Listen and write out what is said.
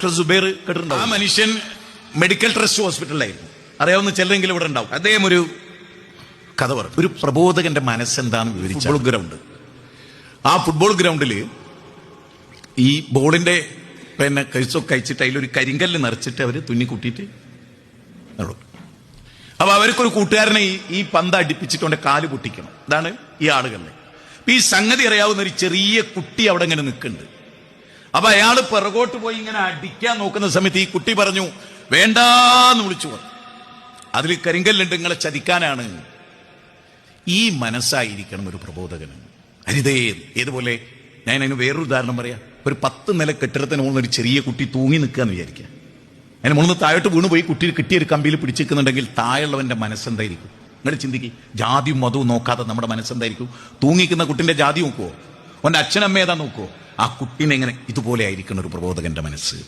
Doctor Zubair കേട്ടിട്ടുണ്ടാവും. ആ മനുഷ്യൻ മെഡിക്കൽ ട്രസ്റ്റ് ഹോസ്പിറ്റലിലായിരുന്നു. അറിയാവുന്ന ചിലരെങ്കിലും ഇവിടെ ഉണ്ടാവും. അദ്ദേഹം ഒരു കഥ പറഞ്ഞു. ഒരു പ്രബോധകന്റെ മനസ്സെന്താന്ന് വിവരിച്ചു. ഫുട്ബോൾ ഗ്രൗണ്ട്, ആ ഫുട്ബോൾ ഗ്രൗണ്ടിൽ ഈ ബോളിന്റെ പിന്നെ കഴിച്ചൊക്കെ കഴിച്ചിട്ട് അതിലൊരു കരിങ്കല്ല് നിറച്ചിട്ട് അവർ തുന്നിക്കൂട്ടിയിട്ട് അപ്പൊ അവർക്കൊരു കൂട്ടുകാരനെ ഈ പന്ത് അടിപ്പിച്ചിട്ട് കാല് പൊട്ടിക്കണം. ഇതാണ് ഈ ആളുകളുടെ. ഈ സംഗതി അറിയാവുന്ന ഒരു ചെറിയ കുട്ടി അവിടെ ഇങ്ങനെ നിൽക്കുന്നുണ്ട്. അപ്പൊ അയാള് പിറകോട്ട് പോയി ഇങ്ങനെ അടിക്കാൻ നോക്കുന്ന സമയത്ത് ഈ കുട്ടി പറഞ്ഞു വേണ്ടാന്ന് വിളിച്ചു പറഞ്ഞു. അതിൽ കരിങ്കല്ലുണ്ട്, നിങ്ങളെ ചതിക്കാനാണ്. ഈ മനസ്സായിരിക്കണം ഒരു പ്രബോധകന്. അരിതേ ഏതുപോലെ ഞാൻ അതിന് വേറൊരു ഉദാഹരണം പറയാം. ഒരു 10 നില കെട്ടിടത്തിന് മുകളിൽ ഒരു ചെറിയ കുട്ടി തൂങ്ങി നിൽക്കുകയെന്ന് വിചാരിക്കുക. അതിന് മുകളിൽ താഴോട്ട് വീണ് പോയി കുട്ടി കിട്ടിയൊരു കമ്പിയിൽ പിടിച്ചിരിക്കുന്നുണ്ടെങ്കിൽ താഴെയുള്ളവന്റെ മനസ്സെന്തായിരിക്കും? നിങ്ങൾ ചിന്തിക്കും. ജാതിയും മതവും നോക്കാതെ നമ്മുടെ മനസ്സെന്തായിരിക്കും? തൂങ്ങിക്കുന്ന കുട്ടിന്റെ ജാതി നോക്കുവോ? അവന്റെ അച്ഛനമ്മ ഏതാ നോക്കുവോ? ആ കുട്ടീനെ എങ്ങനെ? ഇതുപോലെ ആയിരിക്കണം ഒരു പ്രബോധകന്റെ മനസ്സ്.